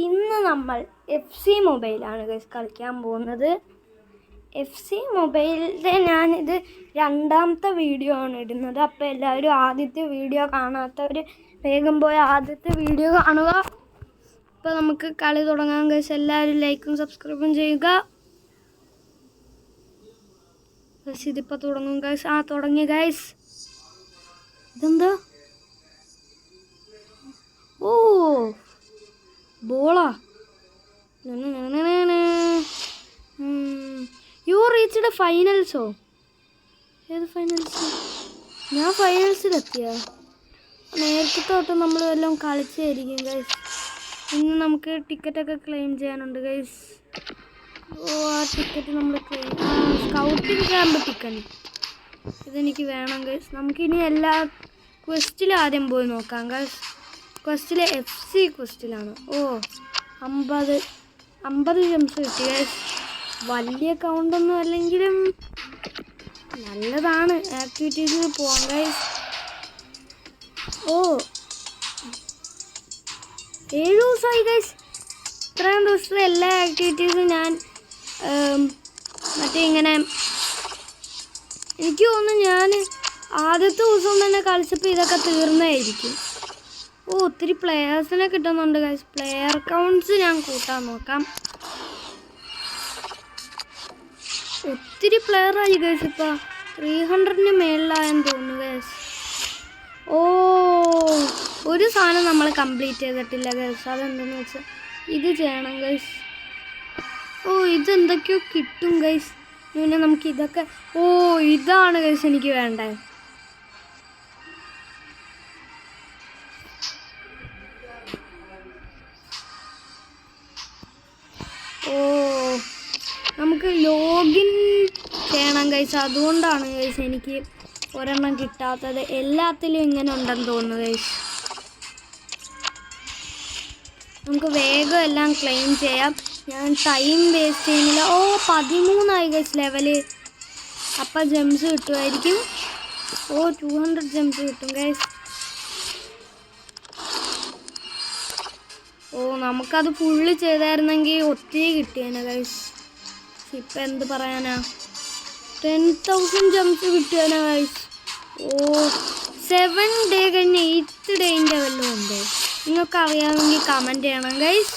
ഇന്ന് നമ്മൾ FC മൊബൈലാണ് guys കളിക്കാൻ പോകുന്നത്. FC മൊബൈലിൻ്റെ ഞാനിത് രണ്ടാമത്തെ വീഡിയോ ആണ് ഇടുന്നത്. അപ്പോൾ എല്ലാവരും ആദ്യത്തെ വീഡിയോ കാണാത്തവർ വേഗം പോയി ആദ്യത്തെ വീഡിയോ കാണുക. അപ്പോൾ നമുക്ക് കളി തുടങ്ങാം ഗൈസ്. എല്ലാവരും ലൈക്കും സബ്സ്ക്രൈബും ചെയ്യുക. ഗൈസ് ഇതിപ്പോൾ തുടങ്ങും ഗൈസ്. തുടങ്ങി ഗൈസ്. ഇതെന്താ? ഓ ബോളാ. യു റീച്ച്ഡ് ഫൈനൽസോ? ഏത് ഫൈനൽസ്? ഞാൻ ഫൈനൽസിലെത്തിയ നേരത്തെ തൊട്ട് നമ്മൾ എല്ലാം കളിച്ചായിരിക്കും ഗൈസ്. ഇന്ന് നമുക്ക് ടിക്കറ്റൊക്കെ ക്ലെയിം ചെയ്യാനുണ്ട് ഗൈസ്. ഓ ആ ടിക്കറ്റ് നമ്മൾ ക്ലെയിം സ്കൗട്ടിംഗ് ക്യാമ്പ് ടിക്കറ്റ് ഇതെനിക്ക് വേണം ഗൈസ്. നമുക്കിനി എല്ലാ ക്വസ്റ്റിലും ആദ്യം പോയി നോക്കാം ഗൈസ്. ക്വസ്റ്റിലെ FC ക്വസ്റ്റിലാണ്. ഓ 50 ജംസ് കിട്ടി ഗൈസ്. വലിയ കൗണ്ടൊന്നും അല്ലെങ്കിലും നല്ലതാണ്. ആക്ടിവിറ്റീസിൽ പോവാം ഗൈസ്. ഓ 7 ദിവസമായി ഗൈസ്. ഇത്രയും ദിവസത്തെ എല്ലാ ആക്ടിവിറ്റീസും ഞാൻ മറ്റേ ഇങ്ങനെ എനിക്ക് തോന്നുന്നു ഞാൻ ആദ്യത്തെ ദിവസം തന്നെ കളിച്ചപ്പോൾ ഇതൊക്കെ തീർന്നതായിരിക്കും. ഓ ഒത്തിരി പ്ലെയേഴ്സിനെ കിട്ടുന്നുണ്ട് ഗൈസ്. പ്ലെയർ കൗണ്ട്സ് ഞാൻ കൂട്ടാൻ നോക്കാം. ഒത്തിരി പ്ലെയറായി ഗൈസ്. ഇപ്പോൾ 300-ന് മേളിലായെന്ന് തോന്നുന്നു ഗൈസ്. ഓ ഒരു സാധനം നമ്മൾ കംപ്ലീറ്റ് ചെയ്തിട്ടില്ല ഗൈസ്. അതെന്തെന്ന് വെച്ചാൽ ഇത് ചെയ്യണം ഗൈസ്. ഓ ഇതെന്തൊക്കെയോ കിട്ടും ഗൈസ്. പിന്നെ നമുക്ക് ഇതൊക്കെ ഓ ഇതാണ് ഗൈസ് എനിക്ക് വേണ്ടത്. ഓ നമുക്ക് ലോഗിൻ ചെയ്യണം ഗൈസ്. അതുകൊണ്ടാണ് ഗൈസ് എനിക്ക് ഒരെണ്ണം കിട്ടാത്തത്. എല്ലാത്തിലും ഇങ്ങനെ ഉണ്ടെന്ന് തോന്നുന്നു ഗൈസ്. നമുക്ക് വേഗം എല്ലാം ക്ലെയിം ചെയ്യാം. ഞാൻ ടൈം വേസ്റ്റ് ചെയ്യുന്നില്ല. ഓ 13 ഗൈസ് ലെവല്. അപ്പം ജെംസ് കിട്ടുമായിരിക്കും. ഓ 200 ജെംസ് കിട്ടും ഗൈസ്. ഓ നമുക്കത് ഫുള്ള് ചെയ്തായിരുന്നെങ്കിൽ ഒത്തിരി കിട്ടിയേനെ ഗൈസ്. ഇപ്പം എന്ത് പറയാനാ, 10,000 ജംസ് കിട്ടിയേനെ ഗൈസ്. ഓ 7 ഡേ കഴിഞ്ഞ് 8th ഡേൻ്റെ വല്ലതും ഉണ്ട്. നിങ്ങൾക്ക് അറിയാമെങ്കിൽ കമൻറ്റ് ചെയ്യണം ഗൈസ്.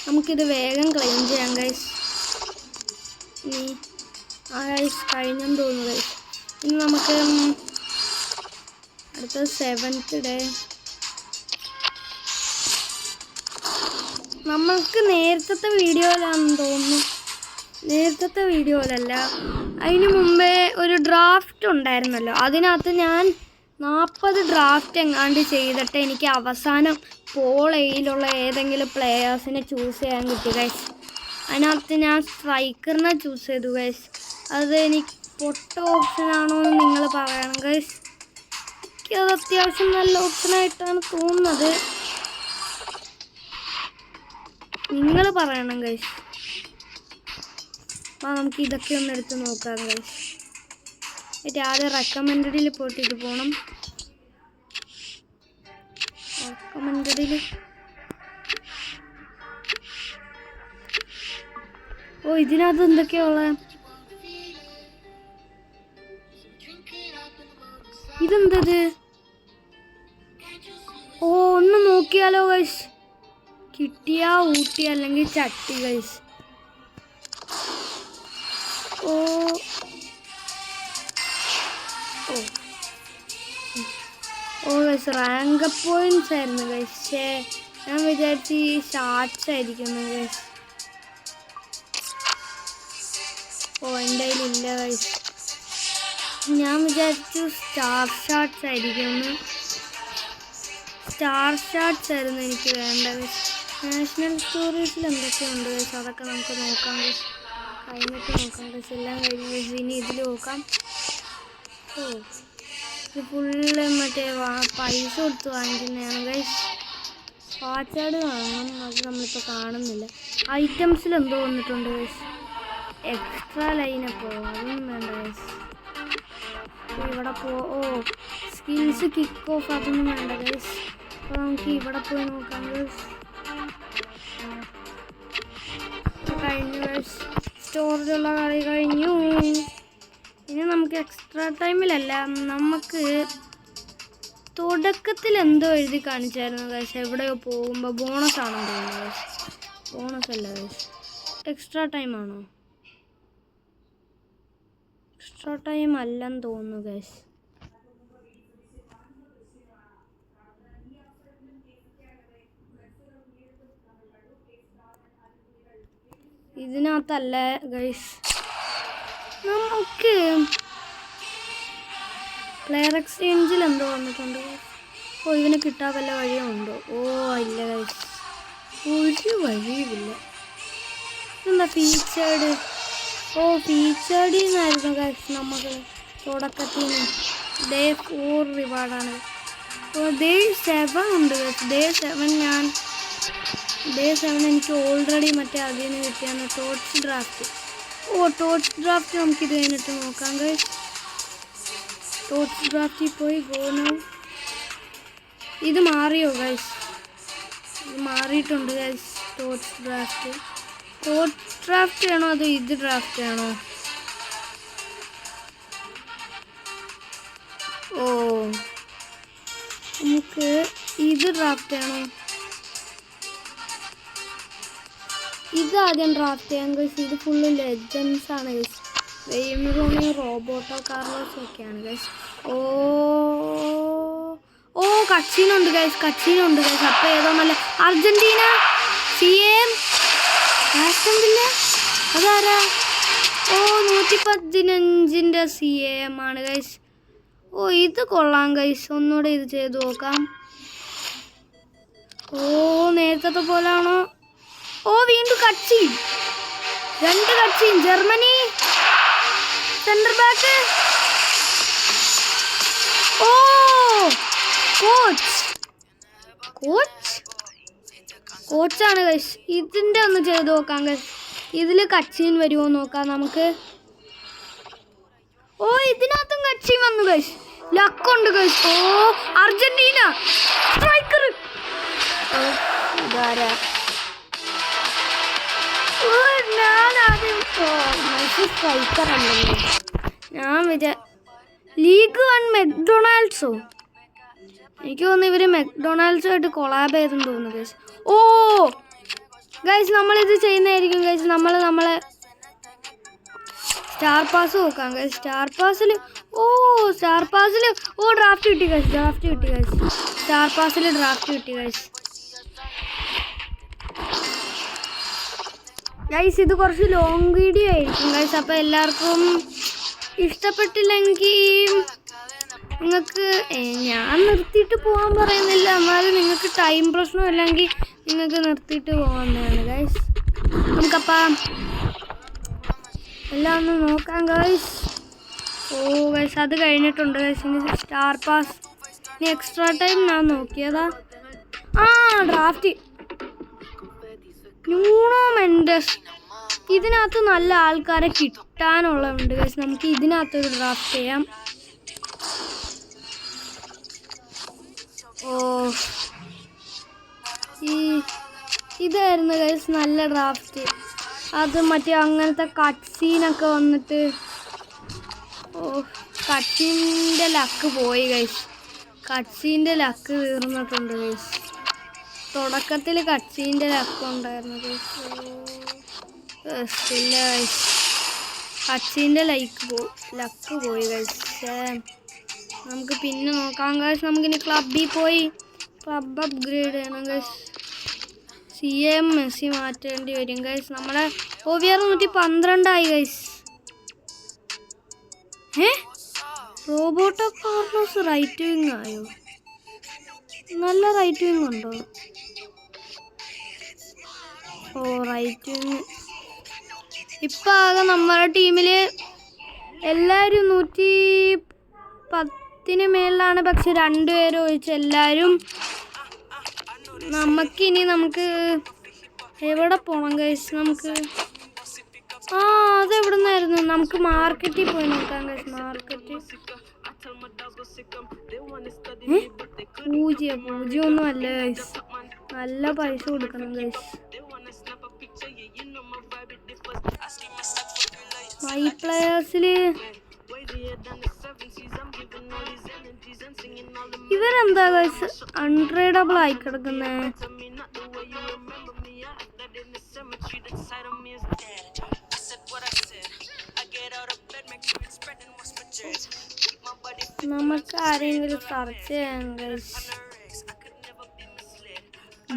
നമുക്കിത് വേഗം ക്ലെയിം ചെയ്യാം ഗൈസ്. ഇനി ഗൈസ് കഴിഞ്ഞെന്ന് തോന്നുന്നു ഗൈസ്. ഇനി നമുക്ക് അടുത്ത 7th ഡേ നമ്മൾക്ക് നേരത്തെ വീഡിയോയിലാണെന്ന് തോന്നുന്നു. നേരത്തെ വീഡിയോയിലല്ല, അതിന് മുമ്പേ ഒരു ഡ്രാഫ്റ്റ് ഉണ്ടായിരുന്നല്ലോ. അതിനകത്ത് ഞാൻ 40 ഡ്രാഫ്റ്റ് എങ്ങാണ്ട് ചെയ്തിട്ട് എനിക്ക് അവസാനം പോൾ എയിലുള്ള ഏതെങ്കിലും പ്ലെയേഴ്സിനെ ചൂസ് ചെയ്യാൻ കിട്ടി ഗൈസ്. അതിനകത്ത് ഞാൻ സ്ട്രൈക്കറിനെ ചൂസ് ചെയ്തു ഗൈസ്. അത് എനിക്ക് പൊട്ട ഓപ്ഷനാണോ എന്ന് നിങ്ങൾ പറയണം ഗൈസ്. എനിക്കത് അത്യാവശ്യം നല്ല ഓപ്ഷനായിട്ടാണ് തോന്നുന്നത്. നിങ്ങൾ പറയണം ഗൈസ്. നമുക്ക് ഇതൊക്കെ ഒന്ന് എടുത്ത് നോക്കാം ഗൈസ്. ആദ്യം റെക്കമെൻഡഡിൽ പോയിട്ട് ഇത് പോകണം. റെക്കമെൻഡഡിൽ ഓ ഇതിനകത്ത് എന്തൊക്കെയാ ഉള്ളത്? ഇതെന്തത്? ഓ ഒന്ന് നോക്കിയാലോ ഗൈസ്. കിട്ടിയ ഊട്ടി അല്ലെങ്കിൽ ചട്ടി ഗൈസ്. ഓ ഓ ഗൈസ് റാങ്ക് പോയിന്റ്സ് ആയിരുന്നു ഗൈസ്. ഞാൻ വിചാരിച്ചു ഈ ഷാർട്ട്സ് ആയിരിക്കുന്നു ഗൈസ്. ഓ എൻ്റെ കയ്യിലില്ല ഗൈസ്. ഞാൻ വിചാരിച്ചു സ്റ്റാർ ഷാർട്ട്സ് ആയിരിക്കുമെന്ന്. സ്റ്റാർ ഷാർട്ട്സ് ആയിരുന്നു എനിക്ക് വേണ്ടത്. നാഷണൽ സ്റ്റോറീസിൽ എന്തൊക്കെയുണ്ട് ഗൈസ് അതൊക്കെ നമുക്ക് നോക്കാം ഗൈസ്. കഴിഞ്ഞിട്ട് നോക്കാം ഗൈസ്. എല്ലാം കഴിഞ്ഞ് ഗൈസ് ഇനി ഇതിൽ നോക്കാം. ഓ ഇത് ഫുള്ള് മറ്റേ പൈസ കൊടുത്ത് വാങ്ങിക്കുന്നതാണ് ഗൈസ്. വാച്ചാട് വാങ്ങണം. അത് നമ്മളിപ്പോൾ കാണുന്നില്ല. ഐറ്റംസിൽ എന്തോ വന്നിട്ടുണ്ട് ഗൈസ്. എക്സ്ട്രാ ലൈനപ്പോ അതൊന്നും വേണ്ട ഗൈസ്. ഇവിടെ ഓ സ്കിൽസ് കിക്ക് ഓഫ് അതൊന്നും വേണ്ട ഗൈസ്. അപ്പോൾ നമുക്ക് ഇവിടെ പോയി നോക്കാം ഗൈസ്. കഴിഞ്ഞു ഗൈസ്, സ്റ്റോറിലുള്ള കളി കഴിഞ്ഞു. ഇനി നമുക്ക് എക്സ്ട്രാ ടൈമിലല്ല, നമുക്ക് തുടക്കത്തിൽ എന്തോ എഴുതി കാണിച്ചായിരുന്നു ഗൈസ്. എവിടെയോ പോകുമ്പോൾ ബോണസ് ആണെന്ന് തോന്നുന്നു ഗൈസ്. ബോണസ് അല്ല ഗൈസ്, എക്സ്ട്രാ ടൈം ആണോ? എക്സ്ട്രാ ടൈം അല്ലെന്ന് തോന്നുന്നു ഗൈസ്. ഇതിനകത്തല്ല ഗൈസ്. നമുക്ക് പ്ലെയർ എക്സ്ചേഞ്ചിൽ എന്തോ വന്നിട്ടുണ്ട് ഗൈസ്. ഓ, ഇവന് കിട്ടാൻ വല്ല വഴിയും ഉണ്ടോ? ഓ ഇല്ല ഗൈസ്, ഒരു വഴിയുമില്ല. എന്താ ഫീച്ചേർഡ്? ഓ ഫീച്ചേർഡിൽ നിന്നായിരുന്നു ഗൈസ് നമുക്ക് തുടക്കത്തിൽ നിന്ന്. ഡേ 4 റിവാർഡാണ്. ഓ ഡേ 7 ഉണ്ട് ഗൈസ്. ഡേ 7 എനിക്ക് ഓൾറെഡി മറ്റേ അതിൽ നിന്ന് കിട്ടിയാണ് ടോർച്ച് ഡ്രാഫ്റ്റ്. ഓ ടോർച്ച് ഡ്രാഫ്റ്റ് നമുക്കിത് കഴിഞ്ഞിട്ട് നോക്കാം ഗൈസ്. ടോർച്ച് ഡ്രാഫ്റ്റിൽ പോയി ഗോനോ. ഇത് മാറിയോ ഗൈസ്? ഇത് മാറിയിട്ടുണ്ട് ഗൈസ്. ടോർച്ച് ഡ്രാഫ്റ്റ് ആണോ അതോ ഇത് ഡ്രാഫ്റ്റ് ആണോ? ഓ നമുക്ക് ഇത് ഡ്രാഫ്റ്റ് ആണോ? ഇത് ആദ്യം ഡ്രാഫ്റ്റ് ചെയ്യാൻ ഗൈസ്. ഇത് ഫുള്ള് ലെജൻസ് ആണ് guys. Wayne Rooney, Roberto Carlos ഒക്കെയാണ് ഗൈസ്. ഓ ഓ കച്ചിനുണ്ട് ഗൈസ്. അപ്പോൾ ഏതോ നല്ല അർജന്റീന CM ആസ്റ്റൺ വില്ല. അതാരാ? ഓ 115 CM ആണ് ഗൈസ്. ഓ ഇത് കൊള്ളാം ഗൈസ്. ഒന്നുകൂടെ ഇത് ചെയ്ത് നോക്കാം. ഓ നേരത്തെ പോലാണോ? ഓ വീണ്ടും കച്ചിൻ, 2 കച്ചിൻ. Germany center back. ഓ കോച്ചാണ് ഗൈസ്. ഇതിൻ്റെ ഒന്ന് ചെയ്ത് നോക്കാം ഗൈസ്. ഇതിൽ കച്ചിൻ വരുമോ നോക്കാം നമുക്ക്. ഓ ഇതിനകത്തും കച്ചിൻ വന്നു ഗൈസ്. ലക്കുണ്ട് ഗൈസ്. ഓ അർജന്റീന സ്ട്രൈക്കർ. ഇതാരാ? ഞാൻ ലീഗ് 1 മെക്ഡൊണാൾഡ്സോ? എനിക്ക് തോന്നുന്നു ഇവർ മെക്ഡൊണാൾഡ്സുമായിട്ട് കൊളാബ് ചെയ്തെന്ന് തോന്നുന്നു ഗൈസ്. ഓ ഗൈസ് നമ്മളിത് ചെയ്യുന്നതായിരിക്കും ഗൈസ്. നമ്മളെ സ്റ്റാർ പാസ് നോക്കാം ഗൈസ്. സ്റ്റാർ പാസിൽ ഡ്രാഫ്റ്റ് കിട്ടി ഗൈസ്. സ്റ്റാർ പാസിൽ ഡ്രാഫ്റ്റ് കിട്ടി ഗൈസ്. ഗൈസ് ഇത് കുറച്ച് ലോങ് വീഡിയോ ആയിരിക്കും ഗൈസ്. അപ്പോൾ എല്ലാവർക്കും ഇഷ്ടപ്പെട്ടില്ലെങ്കിൽ നിങ്ങൾക്ക് ഞാൻ നിർത്തിയിട്ട് പോകാൻ പറയുന്നില്ല, എന്നാലും നിങ്ങൾക്ക് ടൈം പ്രശ്നം ഇല്ലെങ്കിൽ നിങ്ങൾക്ക് നിർത്തിയിട്ട് പോകാവുന്നതാണ് ഗൈസ്. നമുക്കപ്പം എല്ലാം ഒന്ന് നോക്കാം ഗൈസ്. ഓ ഗൈസ് അത് കഴിഞ്ഞിട്ടുണ്ട് ഗൈസ്. ഇനി സ്റ്റാർ പാസ്, ഇനി എക്സ്ട്രാ ടൈം ഞാൻ നോക്കിയതാ. Draft Nuno Mendes. ഇതിനകത്ത് നല്ല ആൾക്കാരെ കിട്ടാനുള്ളതുണ്ട് ഗൈസ്. നമുക്ക് ഇതിനകത്തൊരു ഡ്രാഫ്റ്റ് ചെയ്യാം. ഓ ഇതായിരുന്നു ഗൈസ് നല്ല ഡ്രാഫ്റ്റ്. അത് മറ്റേ അങ്ങനത്തെ കട്ട് സീനൊക്കെ വന്നിട്ട്. ഓ കട്ട്സീൻ്റെ ലക്ക് പോയി ഗൈസ്. കട്ട്സീൻ്റെ ലക്ക് തീർന്നിട്ടുണ്ട് ഗൈസ്. തുടക്കത്തിൽ കട്ട്സീൻ്റെ ലക്ക് ഉണ്ടായിരുന്നു ഗൈസ്. ഇല്ല ഗൈസ്, കട്ട്സീൻ്റെ ലക്ക് പോയി ഗൈസ്. നമുക്ക് പിന്നെ നോക്കാം ഗൈസ്. നമുക്കിനി ക്ലബിൽ പോയി ക്ലബ് അപ്ഗ്രേഡ് ചെയ്യണം ഗൈസ്. CM മെസ്സി മാറ്റേണ്ടി വരും ഗൈസ്. നമ്മളെ OVR 112 guys. Roberto Carlos right wing ആയോ? നല്ല റൈറ്റ് വിങ് ഉണ്ടോ? ഓ റൈറ്റ് വിങ്. ഇപ്പം ആകെ നമ്മുടെ ടീമിൽ എല്ലാവരും 110 മേളിലാണ്. പക്ഷെ 2 പേര് ഒഴിച്ച് എല്ലാവരും. നമുക്ക് എവിടെ പോകണം ഗൈസ്? നമുക്ക് അതെവിടെ നിന്നായിരുന്നു? നമുക്ക് മാർക്കറ്റിൽ പോയി നോക്കാം ഗൈസ്. മാർക്കറ്റ് പൂജ്യമൊന്നും അല്ല ഗൈസ്, നല്ല പൈസ കൊടുക്കണം ഗൈസ്. മൈ പ്ലേയേഴ്സില് ഇവരെന്താ ഗൈസ് അൺട്രേഡബിൾ ആയി കിടക്കുന്നേ? നമുക്ക് ആരെങ്കിലും സെർച്ച് ചെയ്യാം ഗൈസ്.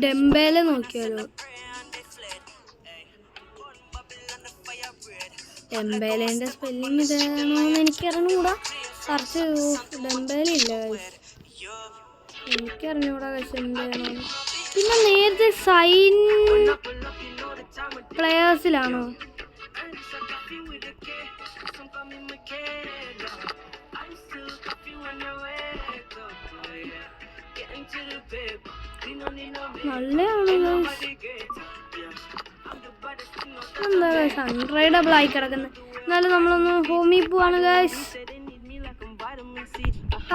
ഡെംബേലെ നോക്കിയാലോ? ഡെംബേലേന്റെ സ്പെല്ലിംഗ് ഇതാണോന്ന് എനിക്കറിഞ്ഞൂടാ. സെർച്ച് ചെയ്തു, ഡെംബേലില്ല ഗൈസ്, എനിക്കറിഞ്ഞൂടാ ഗൈസ് എന്താണോ. പിന്നെ നേരത്തെ സൈൻ പ്ലേയേഴ്സിലാണോ? നല്ലതാണ് എന്താ ഗൈസ് അൺട്രേഡബിൾ ആയി കിടക്കുന്നത്. എന്നാലും നമ്മളൊന്ന് ഹോമിൽ പോവാണ് ഗൈസ്.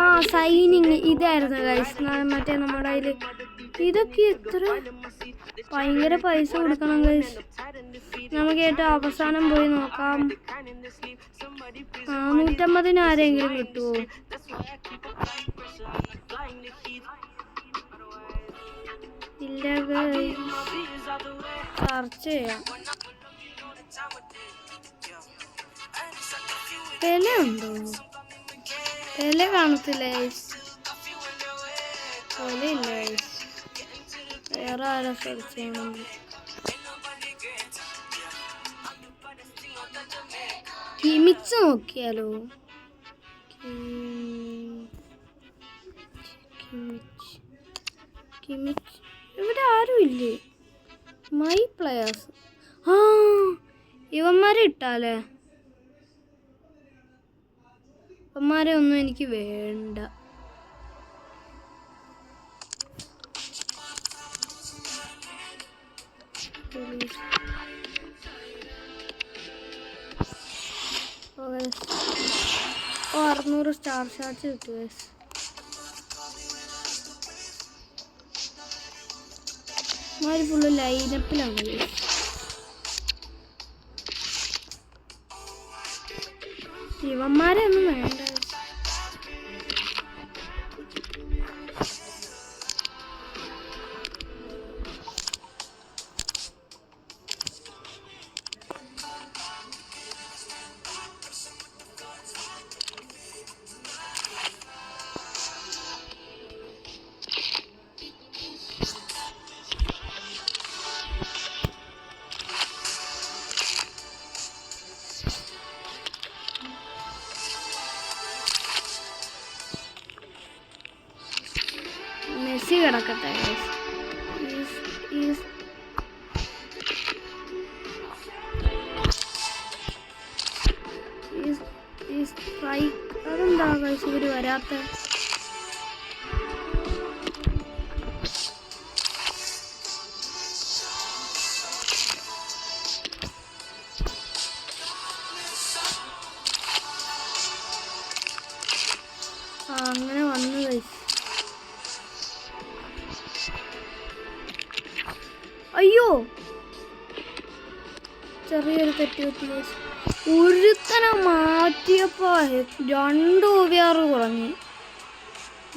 ആ സൈനിങ് ഇതായിരുന്നു ഗൈസ്, മറ്റേ നമ്മുടെ കയ്യിൽ. ഇതൊക്കെ എത്ര ഭയങ്കര പൈസ കൊടുക്കണം ഗൈസ്. നമുക്ക് ഏറ്റവും അവസാനം പോയി നോക്കാം. 450 ആരെങ്കിലും കിട്ടുമോ? ഇല്ല ഗൈസ്, സെർച്ച് ചെയ്യാം. പെല ഉണ്ടോ? പെല കാണത്തില്ല ഗൈസ്, പെല ഇല്ല ഗൈസ്. വേറെ ആരാ സെർച്ച് ചെയ്യണം? കിമിച്ച് നോക്കിയാലോ? കിമിച്ച് ഇവിടെ ആരും ഇല്ലേ? My players. ആ ഇവന്മാരെ ഇട്ടാലേ? ഇവന്മാരെ ഒന്നും എനിക്ക് വേണ്ട. ഓ 600 സ്റ്റാർ ഷാർട്സ് കിട്ടും ഗൈസ്. ഇവന്മാര് ഫുള്ള് ലൈനപ്പിലാണ് ഗൈസ്. ഇവന്മാരെ ഒന്നും വേണ്ട. മെസ്സി കിടക്കട്ടെ ഗൈസ്. അതെന്താ ഗൈസ് ഇവര് വരാത്ത? അങ്ങനെ വന്നു ഗൈസ്. അയ്യോ ചെറിയൊരു തെറ്റ് പറ്റി ഗൈസ്. ഒരുത്തനെ മാറ്റിയപ്പോ 2 OVR കുറഞ്ഞ്.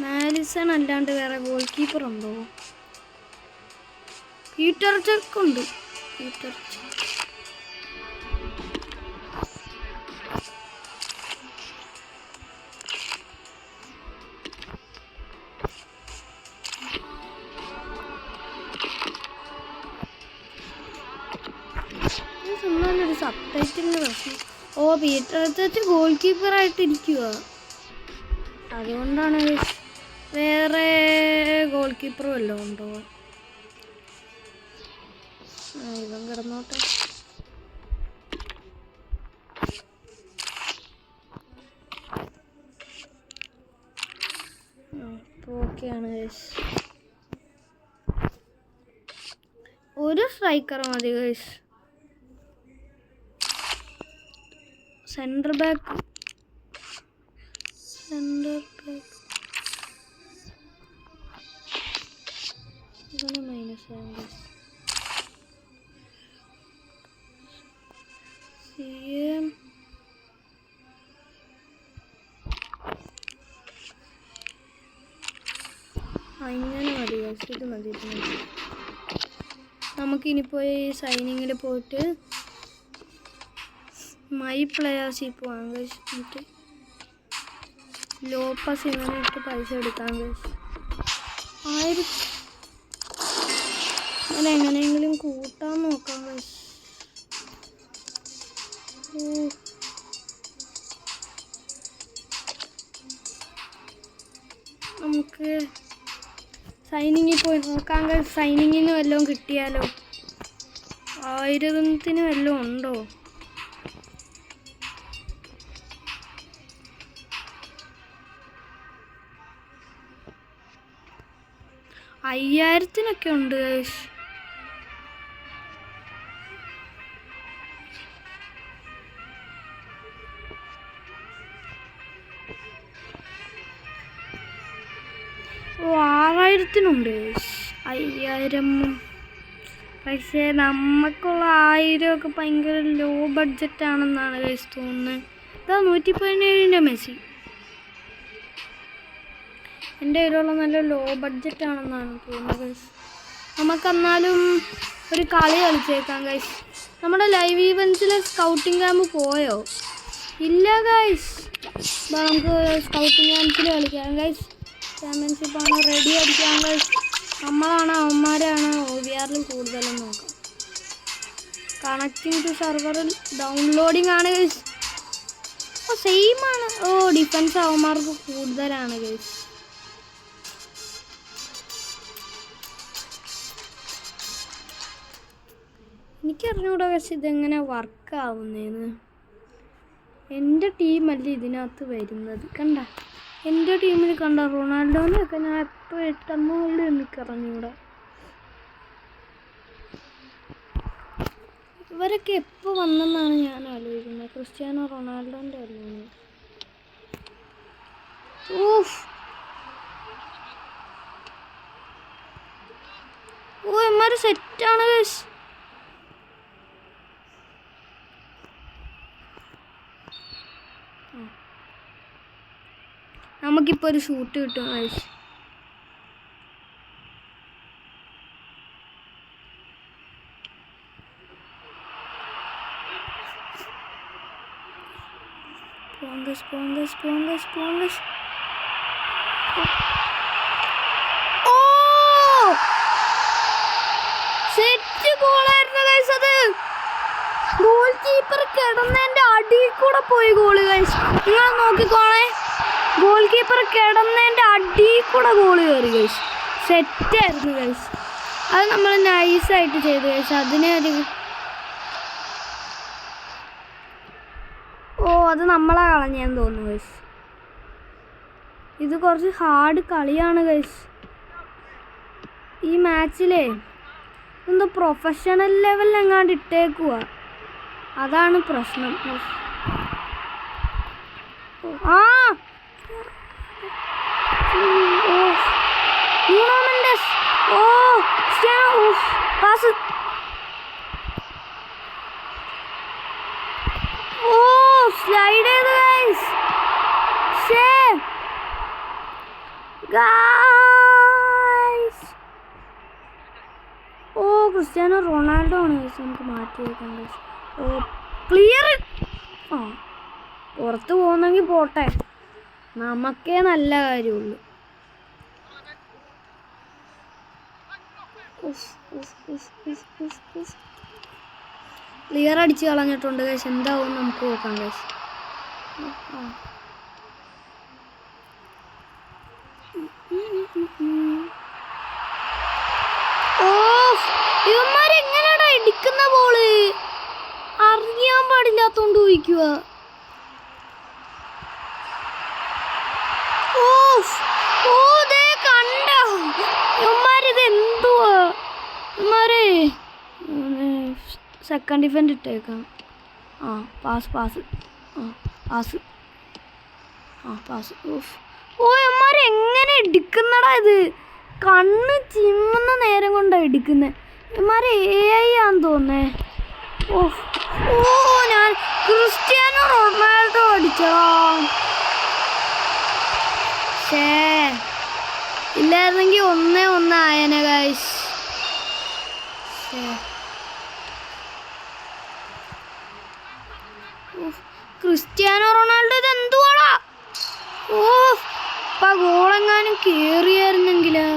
മാലിസൺ അല്ലാണ്ട് വേറെ ഗോൾ കീപ്പർ ഉണ്ടോ? പീറ്റർ ചെക്ക് ഉണ്ട്. പീറ്റർ ചെക്ക് ഒരു സബ്ടൈറ്റിലിന് പ്രശ്നം. ഓ പീറ്റർ ചെക്ക് ഗോൾ കീപ്പറായിട്ടിരിക്കുക, അതുകൊണ്ടാണ്. വേറെ ഗോൾ കീപ്പർ വല്ലതും ഉണ്ടോ? ഇവൻ കിടന്നോട്ടെ. ഓക്കെയാണ് ഗൈസ്. ഒരു സ്ട്രൈക്കർ മതി guys. Centre back centre back ഇതാണ് മൈനസ് ആംഗിൾ CM ഇങ്ങനെ മതി ഇത് മതി നമുക്കിനി പോയി സൈനിങ്ങിൽ പോയിട്ട് മൈ പ്ലെയേഴ്സിൽ പോകാം എന്നിട്ട് ലോപ്പസ് ഇങ്ങനെ ഇട്ട് പൈസ എടുക്കാൻ അങ്ങനെ എങ്ങനെയെങ്കിലും കൂട്ടാൻ നോക്കാം നമുക്ക് സൈനിങ്ങിൽ പോയി നോക്കാം സൈനിങ്ങിന് വല്ലതും കിട്ടിയാലോ 1000 വല്ലതും ഉണ്ടോ 5000 ഉണ്ട് ഓ 6000 5000 പക്ഷേ നമുക്കുള്ള 1000 ഭയങ്കര ലോ ബഡ്ജറ്റ് ആണെന്നാണ് തോന്നുന്നത് ഇതാ 117 മെസ്സി എൻ്റെ കയ്യിലുള്ള നല്ല ലോ ബഡ്ജറ്റ് ആണെന്നാണ് തോന്നുന്നത് നമുക്കെന്നാലും ഒരു കളി കളിച്ചേക്കാം ഗൈസ് നമ്മുടെ ലൈവ് ഈവൻസിലെ സ്കൗട്ടിംഗ് ക്യാമ്പ് പോയോ ഇല്ല ഗൈസ് നമുക്ക് സ്കൗട്ടിംഗ് ക്യാമ്പിൽ കളിക്കാം ഗൈസ് ചാമ്പ്യൻഷിപ്പാണ് റെഡി അടിക്കാം ഗൈസ് നമ്മളാണ് അവന്മാരാണ് OVR കൂടുതലും നോക്കാം കണക്റ്റിംഗ് ടു സെർവറിൽ ഡൗൺലോഡിങ് ആണ് ഗൈസ് സെയിം ആണ് ഡിഫൻസ് അവന്മാർക്ക് കൂടുതലാണ് ഗൈസ് എനിക്കറിഞ്ഞൂടാ പക്ഷെ ഇതെങ്ങനെ വർക്കാവുന്നതെന്ന് എൻ്റെ ടീമല്ല ഇതിനകത്ത് വരുന്നത് കണ്ട എൻ്റെ ടീമിൽ കണ്ട റൊണാൾഡോനെയൊക്കെ ഞാൻ എപ്പോൾ ഇട്ടെന്നുള്ളൂ എനിക്കറിഞ്ഞൂടാ ഇവരൊക്കെ എപ്പോൾ വന്നെന്നാണ് ഞാൻ ആലോചിക്കുന്നത് ക്രിസ്ത്യാനോ റൊണാൾഡോൻ്റെ അല്ലേ ഇവന്മാർ സെറ്റാണ് നമുക്കിപ്പോൾ ഒരു ഷൂട്ട് കിട്ടും ഗൈസ് പോങ്കസ് ഓ സെറ്റ് ഗോളായിരുന്നു ഗൈസ് അത് ഗോൾ കീപ്പർ കിടന്നതിൻ്റെ അടിയിൽ കൂടെ പോയി ഗോള് ഗൈസ് നിങ്ങൾ നോക്കിക്കോളേ ഗോൾ കീപ്പർ കിടന്നതിൻ്റെ അടിയിൽ കൂടെ ഗോള് കയറി ഗൈസ് സെറ്റായിരുന്നു ഗൈസ് അത് നമ്മൾ നൈസായിട്ട് ചെയ്തു ഗൈസ് അതിനെ ഒരു അത് നമ്മളെ കളഞ്ഞെന്ന് തോന്നുന്നു ഗൈസ് ഇത് കുറച്ച് ഹാർഡ് കളിയാണ് ഗൈസ് ഈ മാച്ചിലേ എന്തോ പ്രൊഫഷണൽ ലെവലിൽ എങ്ങാണ്ട് ഇട്ടേക്കുക അതാണ് പ്രശ്നം പാസ് സ്ലൈഡ് ചെയ്തു ഗൈസ് ക്രിസ്ത്യാനോ റൊണാൾഡോ ആണ് ഗൈസ് നമുക്ക് മാറ്റി വെക്കാം ഗൈസ് ക്ലിയർ പുറത്ത് പോകുന്നെങ്കിൽ പോട്ടെ നമുക്കേ നല്ല കാര്യമുള്ളൂ ക്ലിയർ അടിച്ച് കളഞ്ഞിട്ടുണ്ട് ഗൈസ് എന്താവും നമുക്ക് നോക്കാം ഗൈസ് ഇവന്മാരെങ്ങനെയാടാ ഇടിക്കുന്ന ബോള് അറിയാൻ പാടില്ലാത്തോണ്ട് ചോദിക്കുക കണ്ടോ ഇവന്മാരിത് എന്തുവാ ഇവന്മാരെ സെക്കൻഡ് ഡിഫൻഡ് ഇട്ടേക്കാം പാസ് ആ പാസ്. ഓ ഇവന്മാരെങ്ങനെ എടുക്കുന്നടാ ഇത്? കണ്ണ് ചിമ്മുന്ന നേരം കൊണ്ടാണ് എടുക്കുന്നത്. ഇവന്മാരെ AI ആന്ന് തോന്നേ. ഓ ഞാൻ ക്രിസ്ത്യാനോ റൊണാൾഡോ അടിച്ചടാ. ഇല്ലായിരുന്നെങ്കിൽ 1-1 ആയേനെ ഗൈസ്. ക്രിസ്ത്യാനോ റൊണാൾഡോ ഇത് എന്തുവാടാ? ഗോളെങ്ങാനും കേറിയായിരുന്നെങ്കിലോ.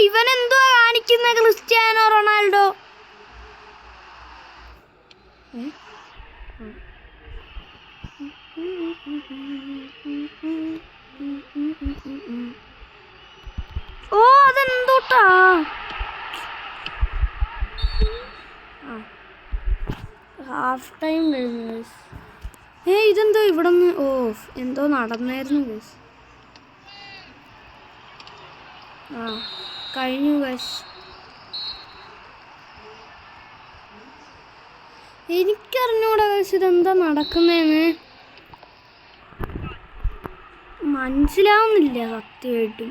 ഇവൻ എന്തുവാ കാണിക്കുന്ന ക്രിസ്ത്യാനോ റൊണാൾഡോ? അതെന്തോട്ടാ? ഹാഫ് ടൈം കഴിഞ്ഞു. ഇതെന്തോ ഇവിടെ നിന്ന് എന്തോ നടന്നായിരുന്നു ഗൈസ്. കഴിഞ്ഞു ഗൈസ്. എനിക്കറിഞ്ഞൂടാ ഗൈസ് ഇതെന്താ നടക്കുന്നതെന്ന്. മനസ്സിലാവുന്നില്ല സത്യമായിട്ടും.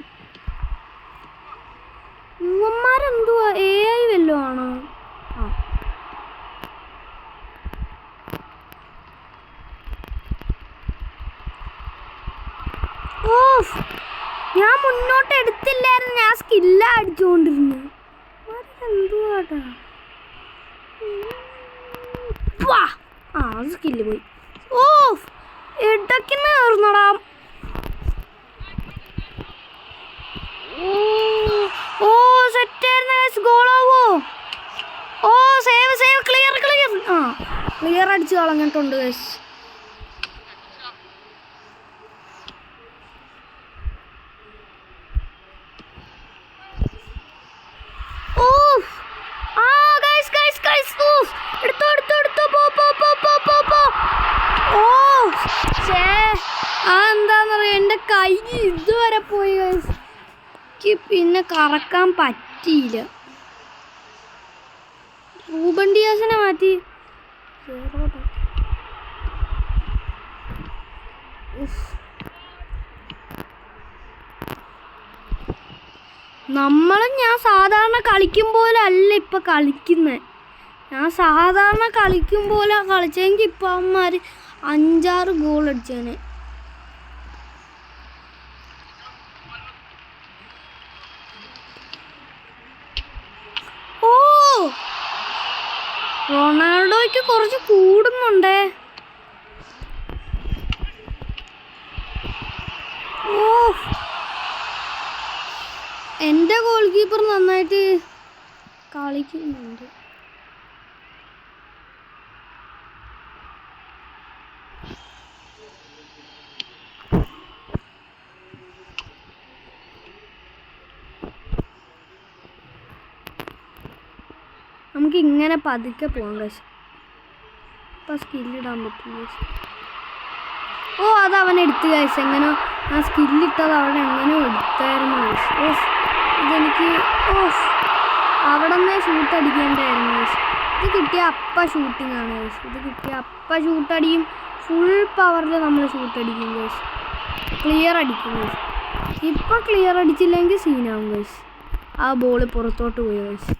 ഇവന്മാരെന്തുവാ AI വല്ലതും ആണോ? ഞാൻ മുന്നോട്ട് എടുത്തില്ലായിരുന്നു. ഞാൻ സ്കില്ല അടിച്ചുകൊണ്ടിരുന്നു. എന്തുവാട്ടാ? അത് സ്കില്ല് പോയി. ഇടയ്ക്ക് നേർന്നടാ. സെറ്റായിരുന്നു. ഗോളാവോ? Save clear. ക്ലിയർ അടിച്ച് കളഞ്ഞിട്ടുണ്ട് ഗൈസ്. എന്താന്നറിയാം, എൻ്റെ കൈ ഇതുവരെ പോയി. പിന്നെ കറക്കാൻ പറ്റിയില്ല. റൂബൻ ഡിയാസിനെ മാറ്റി. ഞാൻ സാധാരണ കളിക്കും പോലെ അല്ല ഇപ്പം കളിക്കുന്നത്. ഞാൻ സാധാരണ കളിക്കും പോലെ കളിച്ചെങ്കിൽ ഇപ്പം അവന്മാർ 5-6 ഗോൾ അടിച്ചേനെ. റൊണാൾഡോയ്ക്ക് കുറച്ച് കൂടുന്നുണ്ടേ. എൻ്റെ ഗോൾ കീപ്പർ നന്നായിട്ട് കളിക്കുന്നുണ്ട്. നമുക്ക് ഇങ്ങനെ പതുക്കെ പോകാം ഗൈസ്. ഇപ്പം സ്കില്ലിടാൻ പറ്റും ഗൈസ്. അത് അവൻ എടുത്ത് ഗൈസ്. എങ്ങനെ ആ സ്കില്ലിട്ടത് അവിടെ എങ്ങനെ എടുത്തായിരുന്നു ഗൈസ്. ഇതെനിക്ക് അവിടെ നിന്നേ ഷൂട്ട് അടിക്കേണ്ടായിരുന്നു ഗൈസ്. ഇത് കിട്ടിയ ഷൂട്ടിംഗ് ആണ് ഗൈസ്. ഇത് കിട്ടിയ ഷൂട്ടടിയും. ഫുൾ പവറിൽ നമ്മൾ ഷൂട്ടടിക്കും ഗൈസ്. ക്ലിയർ അടിക്കും ഗൈസ്. ഇപ്പം ക്ലിയർ അടിച്ചില്ലെങ്കിൽ സീനാവും ഗൈസ്. ആ ബോൾ പുറത്തോട്ട് പോയി ഗൈസ്.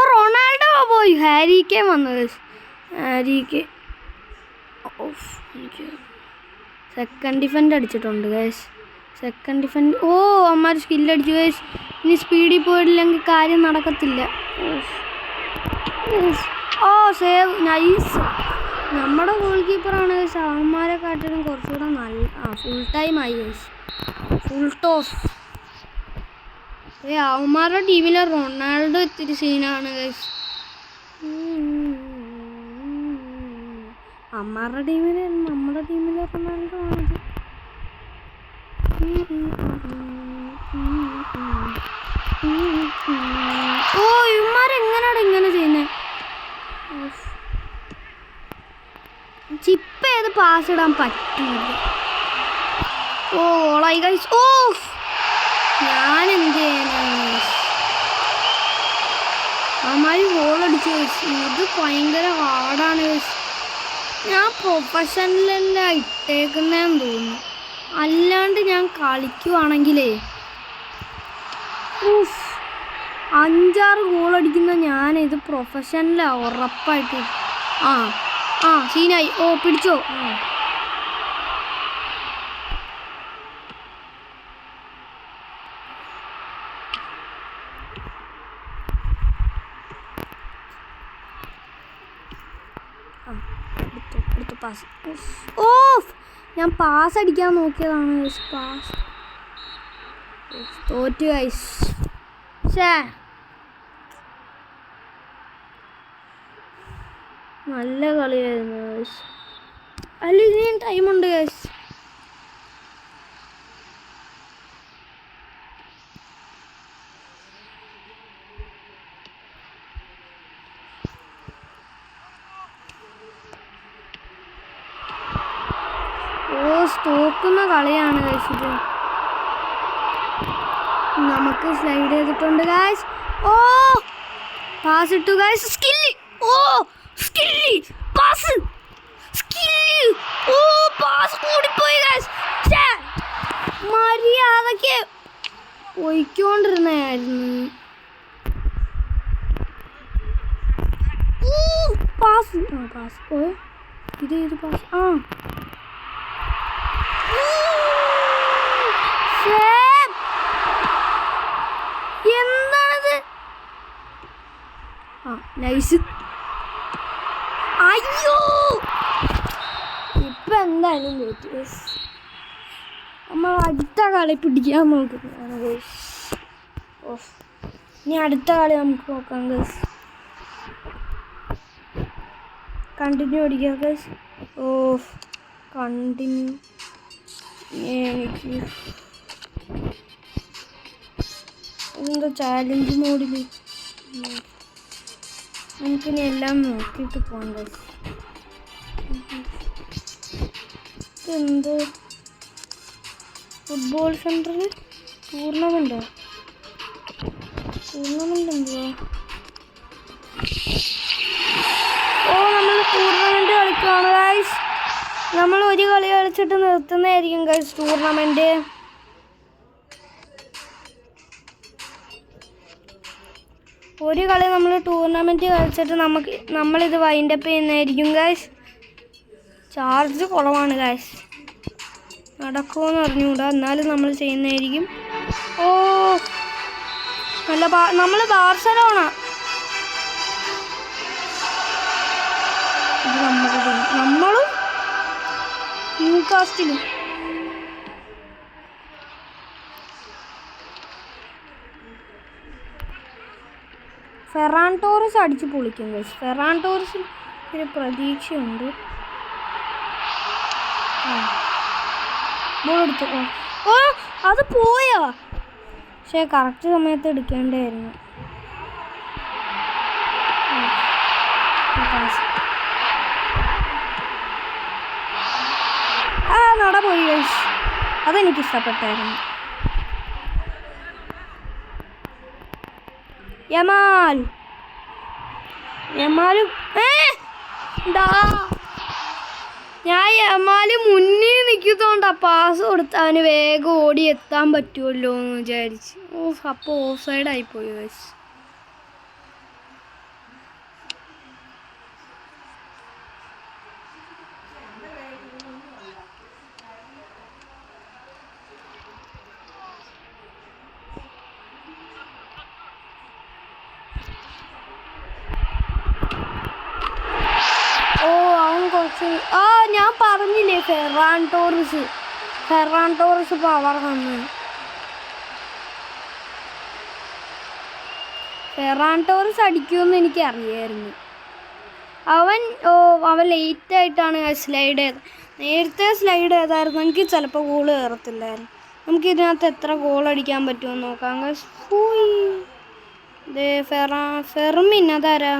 റൊണാൾഡോ പോയി. ഹാരി കെയ്ൻ വന്നു ഗൈസ്. സെക്കൻഡ് ഡിഫൻഡ് അടിച്ചിട്ടുണ്ട് ഗൈസ്. സെക്കൻഡ് ഡിഫൻഡ് അമ്മാർ സ്കില്ലടിച്ചു ഗൈസ്. ഇനി സ്പീഡിൽ പോയിട്ടില്ലെങ്കിൽ കാര്യം നടക്കത്തില്ല. Save nice. നമ്മുടെ ഗോൾ കീപ്പറാണ് ഗൈസ്. അവന്മാരെ കാട്ടിലും കുറച്ചുകൂടെ നല്ല. ഫുൾ ടൈം ആയി ഗൈസ്. ഫുൾ ടോസ്. അവന്മാരുടെ ടീമിലെ റൊണാൾഡോ ഇത്തിരി സീനാണ് ഗൈസ്. നമ്മുടെ ടീമിലെ റൊണാൾഡോ ആണത്. ഇവന്മാരെങ്ങനെയാണ് ഇങ്ങനെ ചെയ്യുന്നത്? ചിപ്പ് ഏത് പാസ് ഇടാൻ പറ്റില്ല. ഓളായി ഗൈസ്. ഞാൻ എന്ത് ചെയ്യാനാണ്? അവന്മാർ ഗോൾ അടിച്ചു ഗൈസ്. ഇത് ഭയങ്കര ഹാർഡാണ് ഗൈസ്. ഞാൻ പ്രൊഫഷണലല്ല ഇട്ടേക്കുന്നതെന്ന് തോന്നുന്നു. അല്ലാണ്ട് ഞാൻ കളിക്കുവാണെങ്കിലേ 5-6 ഗോൾ അടിക്കുന്ന ഞാനിത് പ്രൊഫഷണലാണ് ഉറപ്പായിട്ട്. സീനായി. പിടിച്ചോ. പാസ്. ഞാൻ പാസ് അടിക്കാൻ നോക്കിയതാണ്. പാസ് തോറ്റു ഗൈസ്. നല്ല കളിയായിരുന്നു ഗൈസ്. അല്ല ഇനിയും ടൈമുണ്ട് ഗൈസ്. തോക്കുന്ന കളിയാണ് ഗൈസ് ഇത്. നമുക്ക് സ്ലൈഡ് ചെയ്തിട്ടുണ്ട് ഗൈസ്. പാസ് ഇട്ടു ഗൈസ്. സ്കില്ല്. പാസ് കൂടിപ്പോയി ഗൈസ്. മര്യാദക്ക് പോയിക്കൊണ്ടിരുന്നായിരുന്നു. പാസ് പോയോ? ഇത് പാസ്. എന്താണത്? നൈസ്. അയ്യോ ഇപ്പൊ എന്തായാലും തോറ്റു. നമ്മൾ അടുത്ത കളി പിടിക്കാൻ നോക്കുന്നതാണ് ഗൈസ്. ഇനി അടുത്ത കളി നമുക്ക് നോക്കാം ഗൈസ്. കണ്ടിന്യൂ അടിക്കാം ഗൈസ്. കണ്ടിന്യൂ. എനിക്ക് എന്താ ചാലഞ്ച് മോഡില് നമുക്കിനി എല്ലാം നോക്കിയിട്ട് പോകാം ഗൈസ്. എന്ത് ഫുട്ബോൾ സെൻറ്ററിൽ ടൂർണമെൻറ്റോ? ടൂർണമെൻ്റ് എന്തുവാ? നമ്മൾ ടൂർണമെൻറ്റ് കളിക്കുകയാണ് ഗൈസ്. നമ്മൾ ഒരു കളി കളിച്ചിട്ട് നിർത്തുന്നതായിരിക്കും ഗൈസ് ടൂർണമെൻറ്റ്. ഒരു കളി നമ്മൾ ടൂർണമെൻറ്റ് കളിച്ചിട്ട് നമ്മളിത് വൈൻഡപ്പ് ചെയ്യുന്നതായിരിക്കും ഗൈസ്. ചാർജ് കുറവാണ് ഗൈസ്. നടക്കുമെന്ന് അറിഞ്ഞുകൂടാ, എന്നാലും നമ്മൾ ചെയ്യുന്നതായിരിക്കും. നമ്മൾ ബാർസലോണ. ഇത് നമ്മളും ന്യൂകാസ്റ്റിലും. ഫെറാൻ ടോറസ് അടിച്ച് പൊളിക്കും ഗൈസ്. ഫെറാൻ ടോറസിൽ ഒരു പ്രതീക്ഷയുണ്ട്. ബോൾ എടുത്തു. അത് പോയാ. പക്ഷേ കറക്റ്റ് സമയത്ത് എടുക്കേണ്ടായിരുന്നു. നട പോയി ഗൈസ്. അതെനിക്കിഷ്ടപ്പെട്ടായിരുന്നു. യമാലും ഞാൻ യമാല് മുന്നിൽ നിൽക്കുന്നതുകൊണ്ടാ പാസ് കൊടുത്ത് അവന് വേഗം ഓടി എത്താൻ പറ്റുമല്ലോ എന്ന് വിചാരിച്ച്. അപ്പോൾ ഓഫ് സൈഡ് ആയിപ്പോയി ഗൈസ്. ഞാൻ പറഞ്ഞില്ലേ ഫെറാൻ ടോറസ് പവർ വന്നു. ഫെറാൻ ടോറസ് അടിക്കുമെന്ന് എനിക്കറിയായിരുന്നു. അവൻ ലേറ്റായിട്ടാണ് സ്ലൈഡ് ചെയ്തത്. നേരത്തെ സ്ലൈഡ് ചെയ്തായിരുന്നു എനിക്ക് ചിലപ്പോൾ ഗോൾ കയറത്തില്ലായിരുന്നു. നമുക്കിതിനകത്ത് എത്ര ഗോൾ അടിക്കാൻ പറ്റുമെന്ന് നോക്കാം. ഫെർമിൻ അതാരാ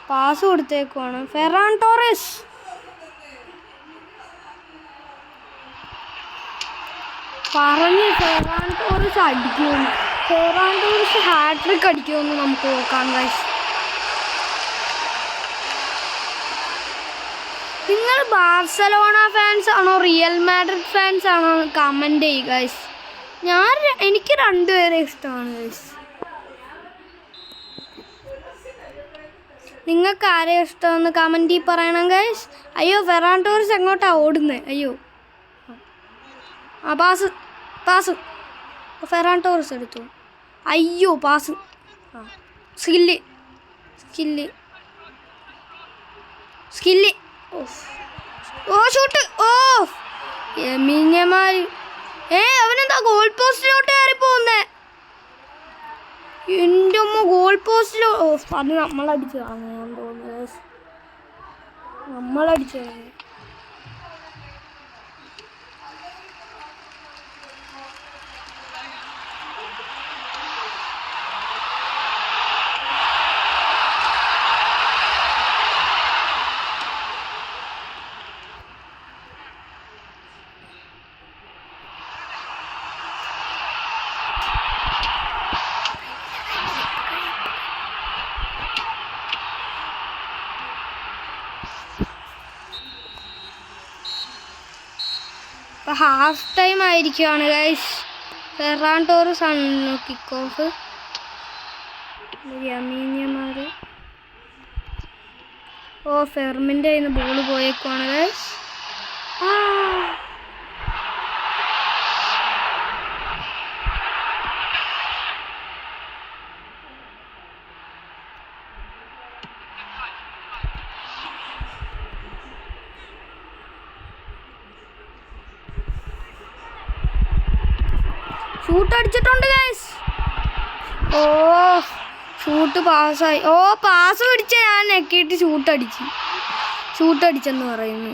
പാസ് കൊടുത്തേക്കുവാണ്. ഫെറാൻ ടോറസ് പറഞ്ഞ് ഫെറാൻ ടോറസ് അടിക്കുമെന്ന്. ഫെറാൻ ടോറസ് ഹാട്രിക് അടിക്കുമെന്ന് നമുക്ക് നോക്കാം ഗൈസ്. നിങ്ങൾ ബാർസലോണ ഫാൻസ് ആണോ റിയൽ മാഡ്രിഡ് ഫാൻസ് ആണോ കമൻറ്റ് ചെയ്യുക ഗൈസ്. എനിക്ക് രണ്ടുപേരെ ഇഷ്ടമാണ് ഗൈസ്. നിങ്ങൾക്ക് ആരെയും ഇഷ്ടമെന്ന് കമൻറ്റിൽ പറയണം ഗൈസ്. അയ്യോ ഫെറാൻ ടോറസ് എങ്ങോട്ടാണ് ഓടുന്നത്? അയ്യോ ആ പാസ് ഫെറാൻ ടോറസ് എടുത്തു. അയ്യോ പാസ് സ്കില്ല് ഓ ഷൂട്ട് യമാൽ. അവനെന്താ ഗോൾ പോസ്റ്റിലോട്ട് കയറി പോകുന്നേ? എൻ്റെ അമ്മ ഗോൾ പോസ്റ്റിലോ. അത് നമ്മളടിച്ച് കാണാൻ തോന്നുന്നു. നമ്മളടിച്ച് കാണുന്നു. ഇപ്പോൾ ഹാഫ് ടൈം ആയിരിക്കുകയാണ് ഗൈസ്. ഫെറാൻ ടോറസ് ആണ് കിക്ക് ഓഫ്. യമീന്യമാർ ഫെർമിൻ്റെ കയ്യിൽ നിന്ന് ബോൾ പോയേക്കുവാണ് ഗൈസ്. ഷൂട്ട് അടിച്ചിട്ടുണ്ട് ഗൈസ്. ഷൂട്ട് പാസ്സായി. പാസ് പിടിച്ച ഞാൻ നെക്കിയിട്ട് ഷൂട്ട് അടിച്ചെന്ന് പറയുന്നു.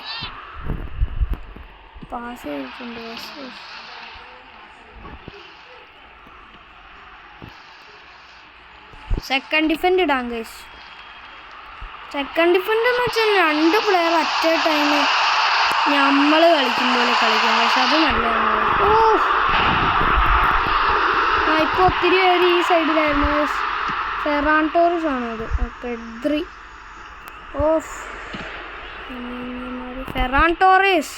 പാസ് ചെയ്തിട്ടുണ്ട് ഗൈസ്. സെക്കൻഡ് ഡിഫൻഡ് ഇടാം ഗൈസ്. സെക്കൻഡ് ഡിഫൻഡ് എന്ന് വെച്ചാൽ 2 പ്ലെയർ അറ്റ് എ ടൈം നമ്മൾ കളിക്കും പോലെ കളിക്കാം. പക്ഷെ അത് നല്ലതാണ്. ഇപ്പോൾ ഒത്തിരി പേര് ഈ സൈഡിലായിരുന്നു. ഫെറാൻ ടോറസ് ആണത്. Pedri Ferran Torres.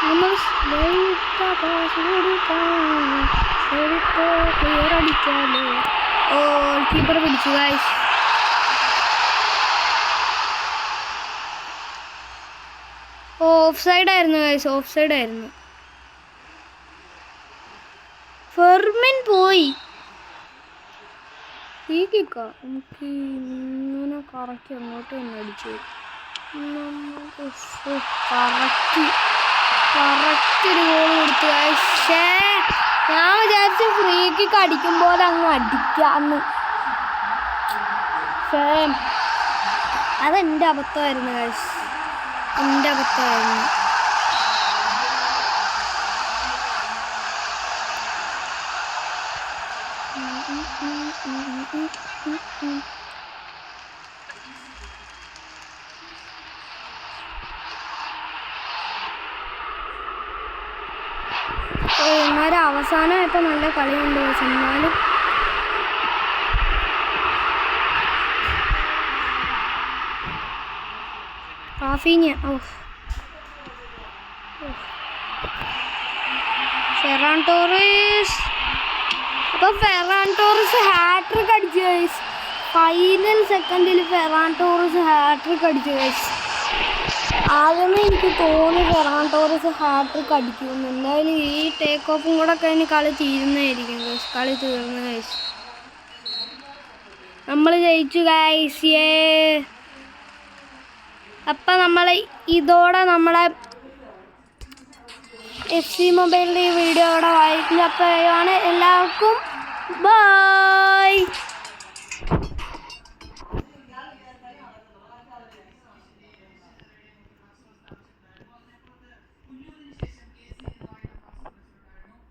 നമ്മൾ ക്ലിയർ അടിക്കാലോ. കീപ്പർ പിടിച്ചു ഗൈസ്. ഓഫ് സൈഡ് ആയിരുന്നു ഗൈസ്. ഓഫ് സൈഡ് ആയിരുന്നു. ഫെർമിൻ പോയി. ഈ കിക്ക നമുക്ക് ഇങ്ങനെ കറക്കി അങ്ങോട്ട് തന്നെ അടിച്ചു. കറക്റ്റ് ഒരു ഗോൾ കൊടുത്തു. പക്ഷേ ഞാൻ വിചാരിച്ചു ഫ്രീ കിക്ക് അടിക്കുമ്പോൾ അങ്ങ് അടിക്കാന്ന്. അതെൻ്റെ അബദ്ധമായിരുന്നു ഗൈസ്. എൻ്റെ അബദ്ധമായിരുന്നു. എന്നാലും അവസാനമായപ്പോൾ നല്ല കളിയുണ്ട്. എന്നാലും റാഫീനിയ ഫെറാൻ ടോറസ്. അപ്പോൾ ഫെറാൻ ടോറസ് ഹാട്രിക് അടിച്ചു ഗൈസ്. ഫൈനൽ സെക്കൻഡിൽ ഫെറാൻ ടോറസ് ഹാട്രിക് അടിച്ചു ഗൈസ്. ആദ്യമേ എനിക്ക് തോന്നി ഫെറാൻ ടോറസ് ഹാട്രിക് അടിക്കുമെന്ന്. എന്തായാലും ഈ ടേക്ക് ഓഫും കൂടെ കഴിഞ്ഞ് കളി തീരുന്നതായിരിക്കും ഗൈസ്. കളി തീർന്നു ഗൈസ്. നമ്മൾ ജയിച്ചു ഗൈസ്. അപ്പം നമ്മൾ ഇതോടെ നമ്മളെ FC മൊബൈലിൻ്റെ ഈ വീഡിയോ ഇവിടെ വായിക്കുന്നത്. അപ്പോൾ എല്ലാവർക്കും ബൈ.